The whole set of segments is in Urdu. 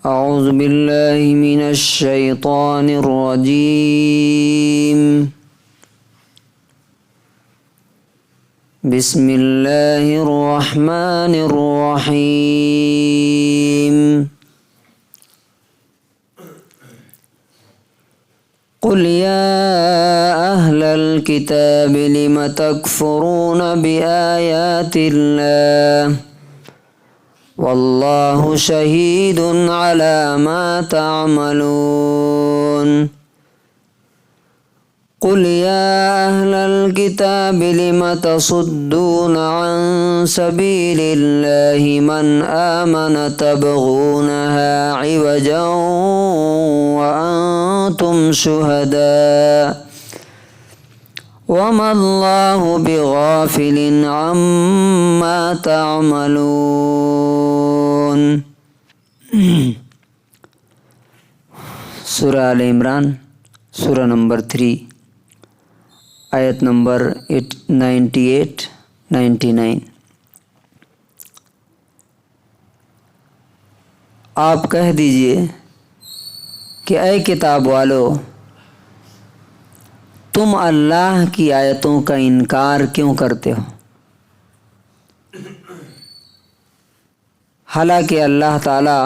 أعوذ بالله من الشيطان الرجيم. بسم الله الرحمن الرحيم. قل يا أهل الكتاب لم تكفرون بآيات الله والله شهيد على ما تعملون. قل يا أهل الكتاب لم تصدون عن سبيل الله من آمن تبغونها عوجا وأنتم شهداء وما الله بغافل عما تعملون. سورہ آل عمران سورہ نمبر 3 آیت نمبر 98-99. آپ کہہ دیجئے کہ اے کتاب والو، تم اللہ کی آیتوں کا انکار کیوں کرتے ہو؟ حالانکہ اللہ تعالیٰ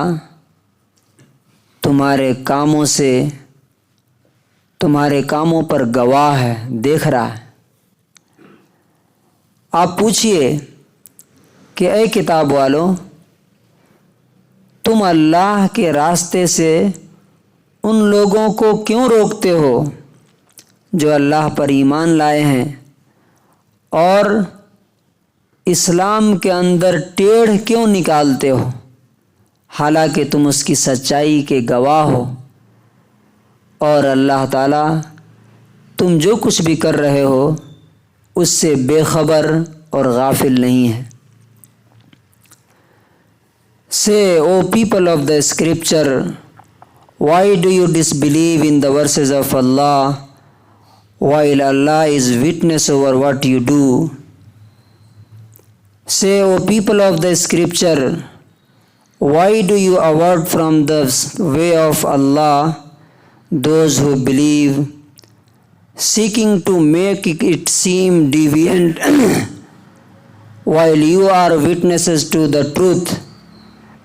تمہارے کاموں پر گواہ ہے، دیکھ رہا ہے. آپ پوچھئے کہ اے کتاب والو، تم اللہ کے راستے سے ان لوگوں کو کیوں روکتے ہو جو اللہ پر ایمان لائے ہیں، اور اسلام کے اندر ٹیڑھ کیوں نکالتے ہو حالانکہ تم اس کی سچائی کے گواہ ہو، اور اللہ تعالیٰ تم جو کچھ بھی کر رہے ہو اس سے بے خبر اور غافل نہیں ہے. Say, O people of the scripture, why do you disbelieve in the verses of Allah while Allah is witness over what you do? Say, O people of the scripture, why do you avert from the way of Allah those who believe, seeking to make it seem deviant while you are witnesses to the truth,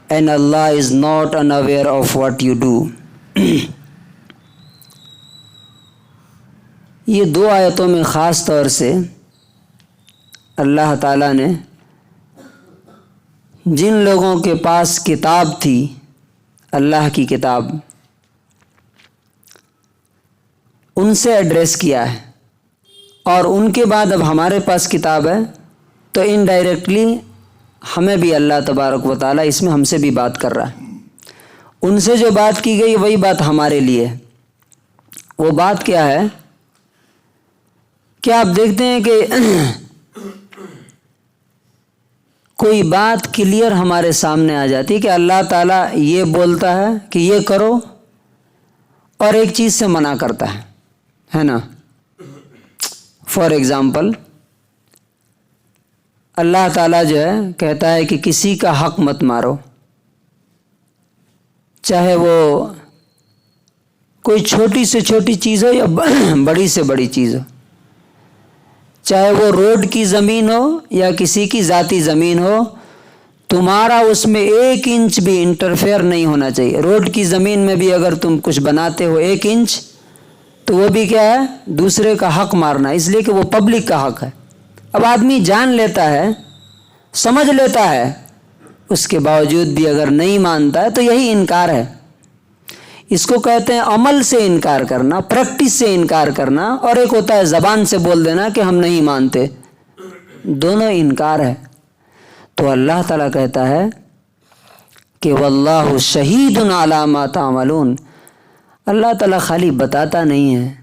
and Allah is not unaware of what you do. یہ دو آیتوں میں خاص طور سے اللہ تعالیٰ نے جن لوگوں کے پاس کتاب تھی، اللہ کی کتاب، ان سے ایڈریس کیا ہے، اور ان کے بعد اب ہمارے پاس کتاب ہے تو انڈائریکٹلی ہمیں بھی اللہ تبارک و تعالیٰ اس میں ہم سے بھی بات کر رہا ہے. ان سے جو بات کی گئی وہی بات ہمارے لیے ہے. وہ بات کیا ہے؟ کیا آپ دیکھتے ہیں کہ کوئی بات کلیئر ہمارے سامنے آ جاتی ہے کہ اللہ تعالیٰ یہ بولتا ہے کہ یہ کرو اور ایک چیز سے منع کرتا ہے نا. فار ایگزامپل، اللہ تعالیٰ جو ہے کہتا ہے کہ کسی کا حق مت مارو، چاہے وہ کوئی چھوٹی سے چھوٹی چیز ہو یا بڑی سے بڑی چیز ہو، چاہے وہ روڈ کی زمین ہو یا کسی کی ذاتی زمین ہو، تمہارا اس میں 1 انچ بھی انٹرفیئر نہیں ہونا چاہیے. روڈ کی زمین میں بھی اگر تم کچھ بناتے ہو 1 انچ تو وہ بھی کیا ہے؟ دوسرے کا حق مارنا، اس لیے کہ وہ پبلک کا حق ہے. اب آدمی جان لیتا ہے، سمجھ لیتا ہے، اس کے باوجود بھی اگر نہیں مانتا ہے تو یہی انکار ہے. اس کو کہتے ہیں عمل سے انکار کرنا، پریکٹس سے انکار کرنا، اور ایک ہوتا ہے زبان سے بول دینا کہ ہم نہیں مانتے. دونوں انکار ہے. تو اللہ تعالیٰ کہتا ہے کہ واللہ شہید علی ما تعملون. اللہ تعالیٰ خالی بتاتا نہیں ہے.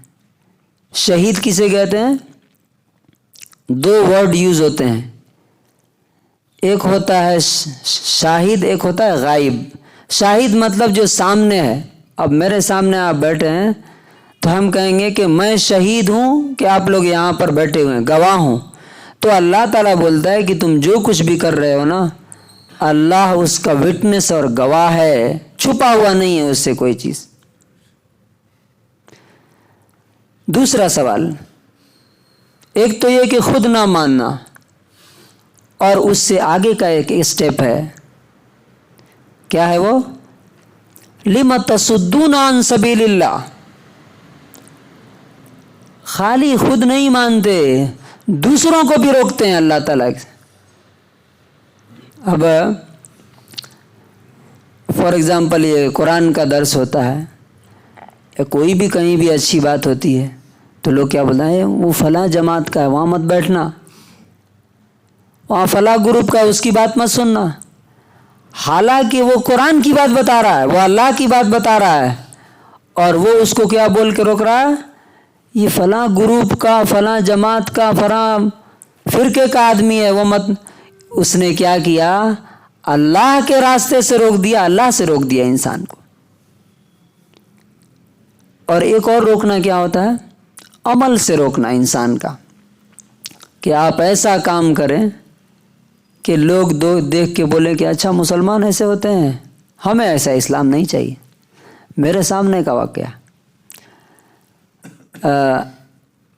شہید کسے کہتے ہیں؟ 2 ورڈ یوز ہوتے ہیں، ایک ہوتا ہے شاہد، ایک ہوتا ہے غائب. شاہد مطلب جو سامنے ہے. اب میرے سامنے آپ بیٹھے ہیں تو ہم کہیں گے کہ میں شہید ہوں کہ آپ لوگ یہاں پر بیٹھے ہوئے ہیں، گواہ ہوں. تو اللہ تعالیٰ بولتا ہے کہ تم جو کچھ بھی کر رہے ہو نا، اللہ اس کا وٹنس اور گواہ ہے، چھپا ہوا نہیں ہے اس سے کوئی چیز۔ دوسرا سوال، ایک تو یہ کہ خود نہ ماننا، اور اس سے آگے کا ایک اسٹیپ ہے، کیا ہے وہ؟ لِمَ تَصُدُّونَ عَن سَبِيلِ اللَّهِ۔ خالی خود نہیں مانتے، دوسروں کو بھی روکتے ہیں اللہ تعالیٰ سے۔ اب فار ایگزامپل یہ قرآن کا درس ہوتا ہے یا کوئی بھی کہیں بھی اچھی بات ہوتی ہے تو لوگ کیا بولتے ہیں، وہ فلاں جماعت کا ہے وہاں مت بیٹھنا، وہاں فلاں گروپ کا ہے اس کی بات مت سننا۔ حالانکہ وہ قرآن کی بات بتا رہا ہے، وہ اللہ کی بات بتا رہا ہے، اور وہ اس کو کیا بول کے روک رہا ہے، یہ فلاں گروپ کا، فلاں جماعت کا، فلاں فرقے کا آدمی ہے وہ مت۔ اس نے کیا کیا؟ اللہ کے راستے سے روک دیا، اللہ سے روک دیا انسان کو۔ اور ایک اور روکنا کیا ہوتا ہے؟ عمل سے روکنا انسان کا، کہ آپ ایسا کام کریں کہ لوگ دیکھ کے بولیں کہ اچھا مسلمان ایسے ہوتے ہیں، ہمیں ایسا اسلام نہیں چاہیے۔ میرے سامنے کا واقعہ،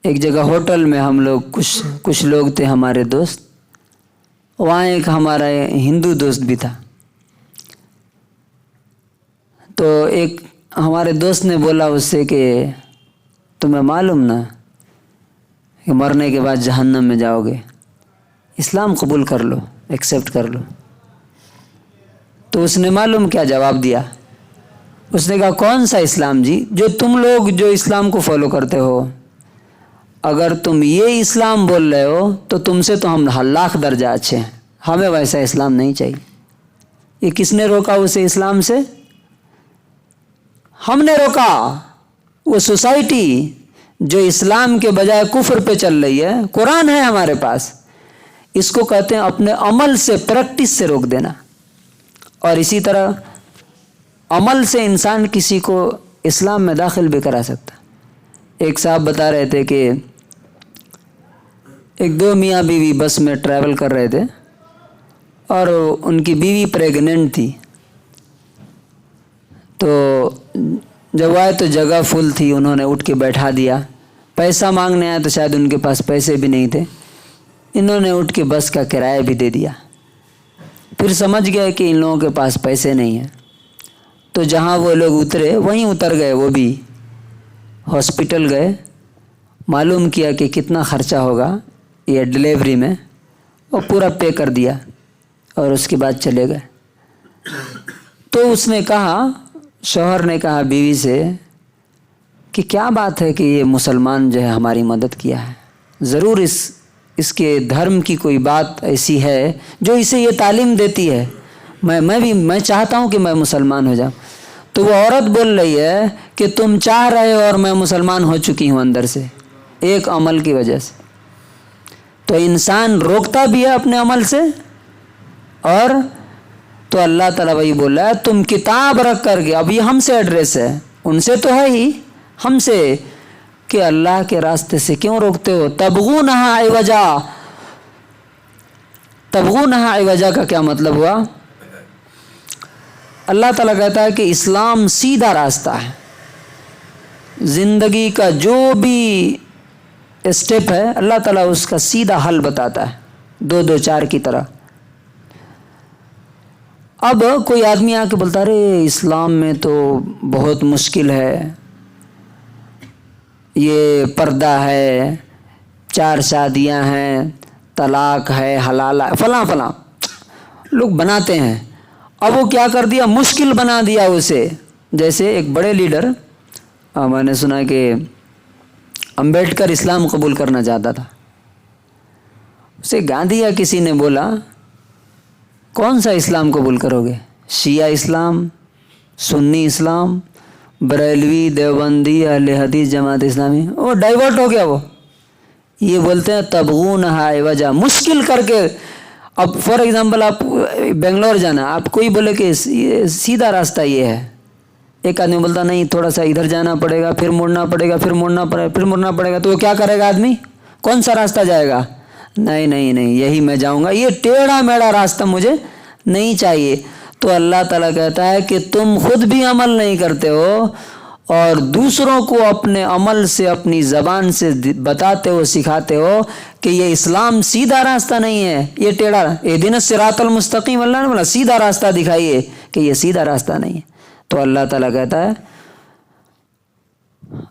ایک جگہ ہوٹل میں ہم لوگ کچھ لوگ تھے ہمارے دوست، وہاں ایک ہمارا ہندو دوست بھی تھا، تو ایک ہمارے دوست نے بولا اس سے کہ تمہیں معلوم نا کہ مرنے کے بعد جہنم میں جاؤ گے، اسلام قبول کر لو، ایکسیپٹ کر لو۔ تو اس نے معلوم کیا جواب دیا؟ اس نے کہا کون سا اسلام جی؟ جو تم لوگ جو اسلام کو فالو کرتے ہو، اگر تم یہ اسلام بول رہے ہو تو تم سے تو ہم لاکھ درجہ اچھے ہیں، ہمیں ویسا اسلام نہیں چاہیے۔ یہ کس نے روکا اسے اسلام سے؟ ہم نے روکا۔ وہ سوسائٹی جو اسلام کے بجائے کفر پہ چل رہی ہے، قرآن ہے ہمارے پاس، اس کو کہتے ہیں اپنے عمل سے، پریکٹس سے روک دینا۔ اور اسی طرح عمل سے انسان کسی کو اسلام میں داخل بھی کرا سکتا۔ ایک صاحب بتا رہے تھے کہ ایک دو میاں بیوی بس میں ٹریول کر رہے تھے، اور ان کی بیوی پریگننٹ تھی، تو جب آئے تو جگہ فل تھی، انہوں نے اٹھ کے بیٹھا دیا۔ پیسہ مانگنے آئے تو شاید ان کے پاس پیسے بھی نہیں تھے، انہوں نے اٹھ کے بس کا کرایہ بھی دے دیا۔ پھر سمجھ گئے کہ ان لوگوں کے پاس پیسے نہیں ہیں، تو جہاں وہ لوگ اترے وہیں اتر گئے، وہ بھی ہاسپٹل گئے، معلوم کیا کہ کتنا خرچہ ہوگا یہ ڈلیوری میں، اور پورا پے کر دیا، اور اس کے بعد چلے گئے۔ تو اس نے کہا، شوہر نے کہا بیوی سے کہ کیا بات ہے کہ یہ مسلمان جو ہے ہماری مدد کیا ہے، ضرور اس کے دھرم کی کوئی بات ایسی ہے جو اسے یہ تعلیم دیتی ہے، میں چاہتا ہوں کہ میں مسلمان ہو جاؤں۔ تو وہ عورت بول رہی ہے کہ تم چاہ رہے ہو اور میں مسلمان ہو چکی ہوں اندر سے، ایک عمل کی وجہ سے۔ تو انسان روکتا بھی ہے اپنے عمل سے، اور تو اللہ تعالیٰ وہی بول رہا ہے تم کتاب رکھ کر کے، اب یہ ہم سے ایڈریس ہے، ان سے تو ہے ہی، ہم سے، کہ اللہ کے راستے سے کیوں روکتے ہو؟ تبغونہا عوجا۔ تبغونہا عوجا کا کیا مطلب ہوا؟ اللہ تعالیٰ کہتا ہے کہ اسلام سیدھا راستہ ہے، زندگی کا جو بھی اسٹیپ ہے اللہ تعالیٰ اس کا سیدھا حل بتاتا ہے، 2 2 4 کی طرح۔ اب کوئی آدمی آ کے بولتا ارے اسلام میں تو بہت مشکل ہے، یہ پردہ ہے، 4 شادیاں ہیں، طلاق ہے، حلال ہے، فلاں فلاں لوگ بناتے ہیں۔ اب وہ کیا کر دیا؟ مشکل بنا دیا اسے۔ جیسے ایک بڑے لیڈر، میں نے سنا کہ امبیڈکر اسلام قبول کرنا چاہتا تھا، اسے گاندھی یا کسی نے بولا کون سا اسلام قبول کرو گے؟ شیعہ اسلام، سنی اسلام، بریلوی، دیوبندی، اہل حدیث، جماعت اسلامی؟ وہ ڈائیورٹ ہو گیا۔ وہ یہ بولتے ہیں تبغونہا عوجا، مشکل کر کے۔ اب فار ایگزامپل آپ بنگلور جانا، آپ کوئی بولے کہ یہ سیدھا راستہ یہ ہے، ایک آدمی بولتا نہیں تھوڑا سا ادھر جانا پڑے گا، پھر مڑنا پڑے گا، پھر مڑنا پڑے گا، پھر مڑنا پڑے گا، تو وہ کیا کرے گا آدمی؟ کون سا راستہ جائے گا؟ نہیں نہیں نہیں، یہی میں جاؤں گا، یہ ٹیڑھا میڑھا راستہ مجھے نہیں چاہیے. تو اللہ تعالیٰ کہتا ہے کہ تم خود بھی عمل نہیں کرتے ہو اور دوسروں کو اپنے عمل سے اپنی زبان سے بتاتے ہو سکھاتے ہو کہ یہ اسلام سیدھا راستہ نہیں ہے, یہ ٹیڑھا. اہدنا الصراط المستقیم, اللہ نے بولا سیدھا راستہ دکھائیے, کہ یہ سیدھا راستہ نہیں ہے. تو اللہ تعالیٰ کہتا ہے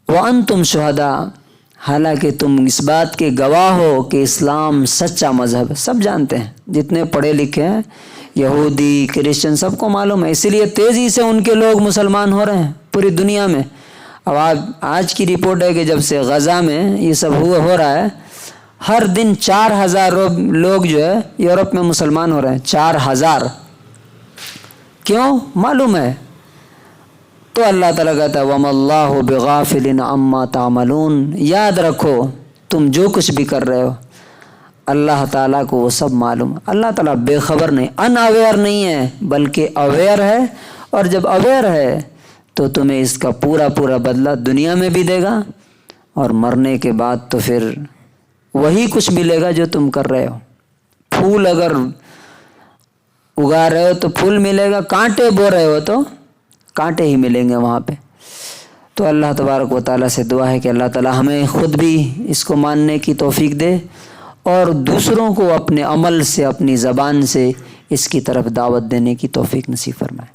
وَأَنْتُمْ شُهَدَاء, حالانکہ تم اس بات کے گواہ ہو کہ اسلام سچا مذہب ہے. سب جانتے ہیں, جتنے پڑھے لکھے ہیں, یہودی کرسچن, سب کو معلوم ہے. اسی لیے تیزی سے ان کے لوگ مسلمان ہو رہے ہیں پوری دنیا میں. اب آج کی رپورٹ ہے کہ جب سے غزہ میں یہ سب ہو رہا ہے, ہر دن 4000 لوگ جو ہے یورپ میں مسلمان ہو رہے ہیں. 4000. کیوں؟ معلوم ہے. تو اللہ تعالیٰ کہتا ہے وَمَا اللَّهُ بِغَافِلٍ عَمَّا تَعْمَلُونَ, یاد رکھو تم جو کچھ بھی کر رہے ہو اللہ تعالیٰ کو وہ سب معلوم. اللہ تعالیٰ بے خبر نہیں, ان اویئر نہیں ہے, بلکہ اویئر ہے. اور جب اویئر ہے تو تمہیں اس کا پورا بدلہ دنیا میں بھی دے گا, اور مرنے کے بعد تو پھر وہی کچھ ملے گا جو تم کر رہے ہو. پھول اگر اگا رہے ہو تو پھول ملے گا, کانٹے بو رہے ہو تو کانٹے ہی ملیں گے وہاں پہ. تو اللہ تبارک و تعالیٰ سے دعا ہے کہ اللہ تعالیٰ ہمیں خود بھی اس کو ماننے کی توفیق دے اور دوسروں کو اپنے عمل سے اپنی زبان سے اس کی طرف دعوت دینے کی توفیق نصیب فرمائے.